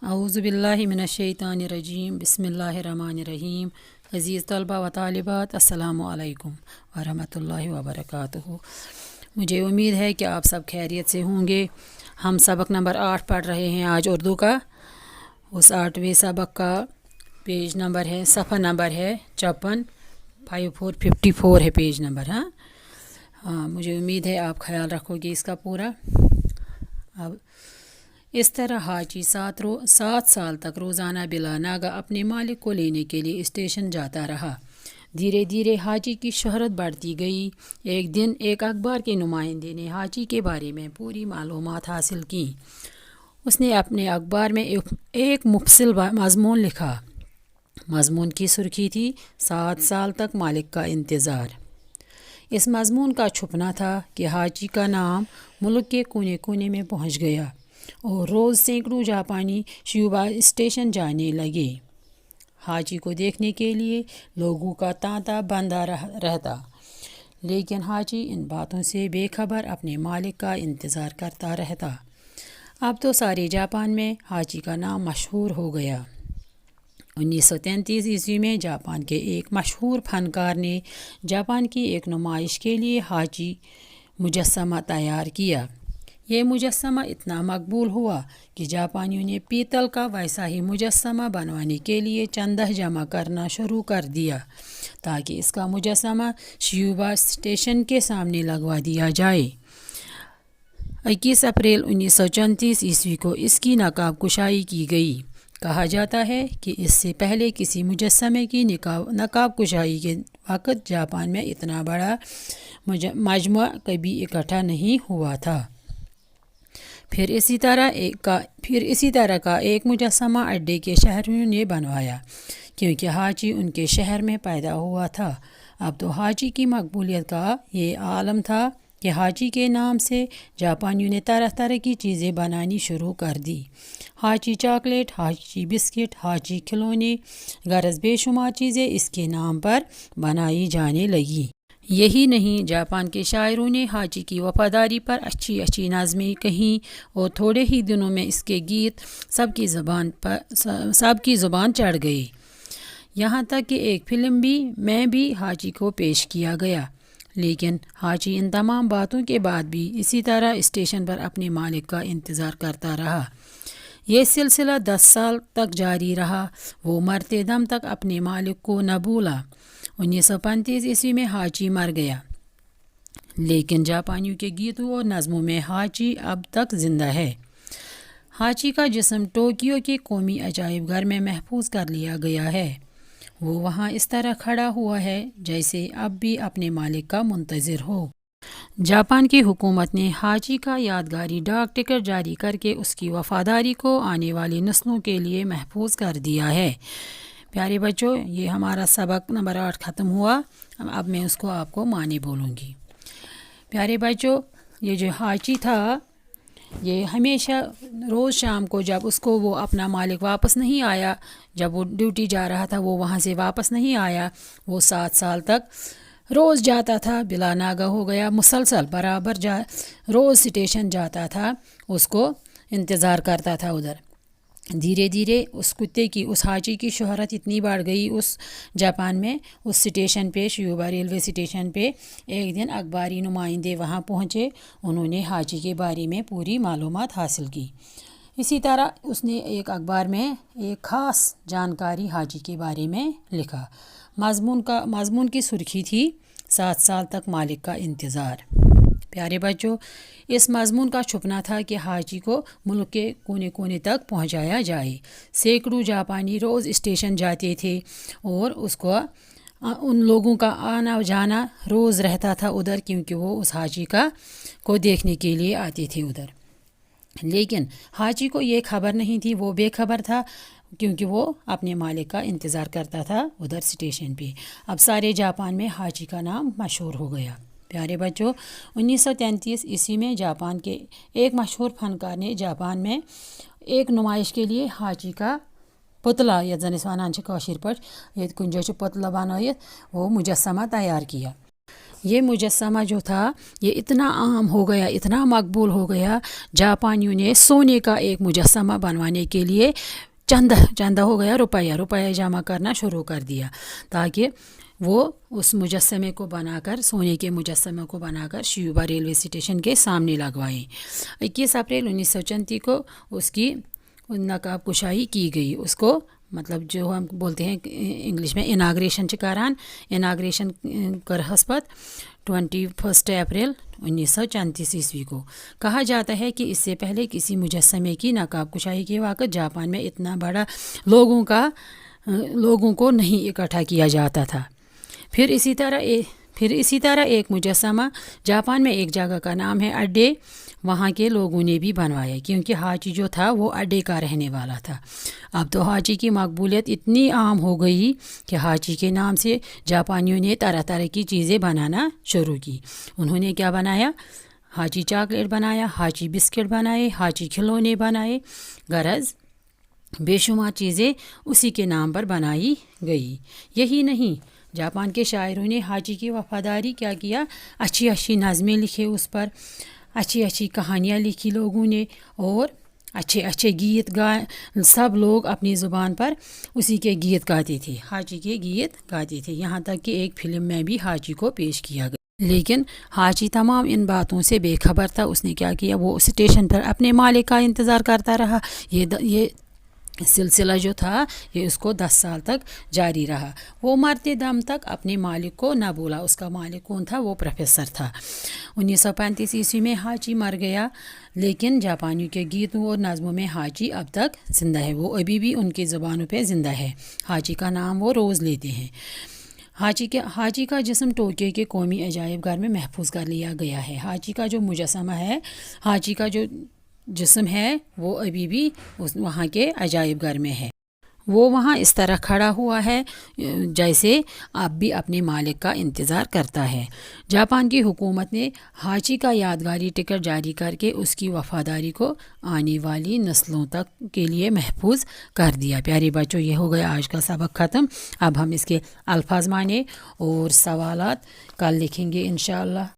اعوذ باللہ من الشیطان الرجیم بسم اللہ الرحمن الرحیم۔ عزیز طلبہ و طالبات، السلام علیکم ورحمۃ اللہ وبرکاتہ۔ مجھے امید ہے کہ آپ سب خیریت سے ہوں گے۔ ہم سبق نمبر 8 پڑھ رہے ہیں آج اردو کا۔ اس 8ویں سبق کا پیج نمبر ہے، صفحہ نمبر ہے 54، 5454 ہے پیج نمبر۔ مجھے امید ہے آپ خیال رکھو گے اس کا پورا۔ اب اس طرح حاجی 7 سال تک روزانہ بلا ناغہ اپنے مالک کو لینے کے لیے اسٹیشن جاتا رہا۔ دھیرے دھیرے حاجی کی شہرت بڑھتی گئی۔ ایک دن ایک اخبار کے نمائندے نے حاجی کے بارے میں پوری معلومات حاصل کیں۔ اس نے اپنے اخبار میں ایک مفصل مضمون لکھا۔ مضمون کی سرخی تھی 7 سال تک مالک کا انتظار۔ اس مضمون کا چھپنا تھا کہ حاجی کا نام ملک کے کونے کونے میں پہنچ گیا اور روز سینکڑوں جاپانی شیوبا اسٹیشن جانے لگے۔ حاجی کو دیکھنے کے لیے لوگوں کا تانتا بندہ رہتا، لیکن حاجی ان باتوں سے بے خبر اپنے مالک کا انتظار کرتا رہتا۔ اب تو سارے جاپان میں حاجی کا نام مشہور ہو گیا۔ 1933 عیسوی میں جاپان کے ایک مشہور فنکار نے جاپان کی ایک نمائش کے لیے حاجی مجسمہ تیار کیا۔ یہ مجسمہ اتنا مقبول ہوا کہ جاپانیوں نے پیتل کا ویسا ہی مجسمہ بنوانے کے لیے چندہ جمع کرنا شروع کر دیا تاکہ اس کا مجسمہ شیوبا اسٹیشن کے سامنے لگوا دیا جائے۔ 21 اپریل 1934 عیسوی کو اس کی نقاب کشائی کی گئی۔ کہا جاتا ہے کہ اس سے پہلے کسی مجسمے کی نقاب کشائی کے وقت جاپان میں اتنا بڑا مجموعہ کبھی اکٹھا نہیں ہوا تھا۔ پھر اسی طرح کا ایک مجسمہ اڈے کے شہریوں نے بنوایا، کیونکہ حاجی ان کے شہر میں پیدا ہوا تھا۔ اب تو حاجی کی مقبولیت کا یہ عالم تھا کہ حاجی کے نام سے جاپانیوں نے طرح طرح کی چیزیں بنانی شروع کر دی۔ حاجی چاکلیٹ، حاجی بسکٹ، حاجی کھلونے، غرض بے شمار چیزیں اس کے نام پر بنائی جانے لگیں۔ یہی نہیں، جاپان کے شاعروں نے حاجی کی وفاداری پر اچھی اچھی نظمیں کہیں اور تھوڑے ہی دنوں میں اس کے گیت سب کی زبان چڑھ گئے۔ یہاں تک کہ ایک فلم میں بھی حاجی کو پیش کیا گیا، لیکن حاجی ان تمام باتوں کے بعد بھی اسی طرح اسٹیشن پر اپنے مالک کا انتظار کرتا رہا۔ یہ سلسلہ 10 سال تک جاری رہا۔ وہ مرتے دم تک اپنے مالک کو نہ بھولا۔ 1935 عیسوی میں حاجی مر گیا، لیکن جاپانیوں کے گیتوں اور نظموں میں حاجی اب تک زندہ ہے۔ حاجی کا جسم ٹوکیو کے قومی عجائب گھر میں محفوظ کر لیا گیا ہے۔ وہ وہاں اس طرح کھڑا ہوا ہے جیسے اب بھی اپنے مالک کا منتظر ہو۔ جاپان کی حکومت نے حاجی کا یادگاری ڈاک ٹکٹ جاری کر کے اس کی وفاداری کو آنے والی نسلوں کے لیے محفوظ کر دیا ہے۔ پیارے بچوں، یہ ہمارا سبق نمبر 8 ختم ہوا۔ اب میں اس کو آپ کو معنی بولوں گی۔ پیارے بچوں، یہ جو حاجی تھا، یہ ہمیشہ روز شام کو جب اس کو وہ اپنا مالک واپس نہیں آیا، جب وہ ڈیوٹی جا رہا تھا، وہ وہاں سے واپس نہیں آیا، وہ 7 سال تک روز جاتا تھا، بلا ناغہ ہو گیا، مسلسل برابر روز اسٹیشن جاتا تھا، اس کو انتظار کرتا تھا ادھر۔ دھیرے دھیرے اس کتے کی، اس حاجی کی شہرت اتنی بڑھ گئی اس جاپان میں، اس اسٹیشن پہ، شیوبا ریلوے اسٹیشن پہ ایک دن اخباری نمائندے وہاں پہنچے۔ انہوں نے حاجی کے بارے میں پوری معلومات حاصل کی۔ اسی طرح اس نے ایک اخبار میں ایک خاص جانکاری حاجی کے بارے میں لکھا۔ مضمون کی سرخی تھی 7 سال تک مالک کا انتظار۔ پیارے بچوں، اس مضمون کا چھپنا تھا کہ حاجی کو ملک کے کونے کونے تک پہنچایا جائے۔ سینکڑوں جاپانی روز اسٹیشن جاتے تھے اور ان لوگوں کا آنا جانا روز رہتا تھا ادھر، کیونکہ وہ اس حاجی کو دیکھنے کے لیے آتے تھے ادھر۔ لیکن حاجی کو یہ خبر نہیں تھی، وہ بے خبر تھا، کیونکہ وہ اپنے مالک کا انتظار کرتا تھا ادھر اسٹیشن پہ۔ اب سارے جاپان میں حاجی کا نام مشہور ہو گیا۔ پیارے بچوں، 1933 عیسوی میں جاپان کے ایک مشہور فنکار نے جاپان میں ایک نمائش کے لیے حاجی کا پتلا، یتھ زن اس ونان چھِ کٲشِر پٲٹھۍ، ییٚتہِ کُنہِ جایہِ چھُ پتلہٕ بنٲیِتھ، وہ مجسمہ تیار کیا۔ یہ مجسمہ جو تھا یہ اتنا عام ہو گیا، اتنا مقبول ہو گیا، جاپانیوں نے سونے کا ایک مجسمہ بنوانے کے لیے چندہ ہو گیا، روپیہ جمع کرنا شروع کر دیا تاکہ وہ اس مجسمے کو بنا کر، سونے کے مجسمے کو بنا کر شیوبا ریلوے اسٹیشن کے سامنے لگوائیں۔ 21 اپریل 1934 کو اس کی نقاب کشائی کی گئی۔ اس کو مطلب جو ہم بولتے ہیں انگلش میں اناگریشن چکاران، اناگریشن کرہس پت 21 اپریل 1934 کو۔ کہا جاتا ہے کہ اس سے پہلے کسی مجسمے کی نقاب کشائی کے وقت جاپان میں اتنا بڑا لوگوں کو نہیں اکٹھا کیا جاتا تھا۔ پھر اسی طرح ایک مجسمہ جاپان میں ایک جگہ کا نام ہے اڈے، وہاں کے لوگوں نے بھی بنوایا کیونکہ حاجی جو تھا وہ اڈے کا رہنے والا تھا۔ اب تو حاجی کی مقبولیت اتنی عام ہو گئی کہ حاجی کے نام سے جاپانیوں نے طرح طرح کی چیزیں بنانا شروع کی۔ انہوں نے کیا بنایا؟ حاجی چاکلیٹ بنایا، حاجی بسکٹ بنائے، حاجی کھلونے بنائے، غرض بے شمار چیزیں اسی کے نام پر بنائی گئی۔ یہی نہیں، جاپان کے شاعروں نے حاجی کی وفاداری کیا کیا، اچھی اچھی نظمیں لکھے، اس پر اچھی اچھی کہانیاں لکھی لوگوں نے، اور اچھے اچھے گیت گائے۔ سب لوگ اپنی زبان پر اسی کے گیت گاتے تھے، حاجی کے گیت گاتے تھے، یہاں تک کہ ایک فلم میں بھی حاجی کو پیش کیا گیا۔ لیکن حاجی تمام ان باتوں سے بے خبر تھا۔ اس نے کیا کیا، وہ اسٹیشن پر اپنے مالک کا انتظار کرتا رہا۔ یہ سلسلہ جو تھا یہ اس کو 10 سال تک جاری رہا۔ وہ مرتے دم تک اپنے مالک کو نہ بولا۔ اس کا مالک کون تھا؟ وہ پروفیسر تھا۔ 1935 میں حاجی مر گیا، لیکن جاپانیوں کے گیتوں اور نظموں میں حاجی اب تک زندہ ہے، وہ ابھی بھی ان کی زبانوں پہ زندہ ہے۔ حاجی کا نام وہ روز لیتے ہیں۔ حاجی کا جسم ٹوکیو کے قومی عجائب گھر میں محفوظ کر لیا گیا ہے۔ حاجی کا جو مجسمہ ہے، حاجی کا جو جسم ہے، وہ ابھی بھی وہاں کے عجائب گھر میں ہے۔ وہ وہاں اس طرح کھڑا ہوا ہے جیسے اب بھی اپنے مالک کا انتظار کرتا ہے۔ جاپان کی حکومت نے حاجی کا یادگاری ٹکٹ جاری کر کے اس کی وفاداری کو آنے والی نسلوں تک کے لیے محفوظ کر دیا۔ پیارے بچوں، یہ ہو گیا آج کا سبق ختم۔ اب ہم اس کے الفاظ معنی اور سوالات کل لکھیں گے انشاءاللہ۔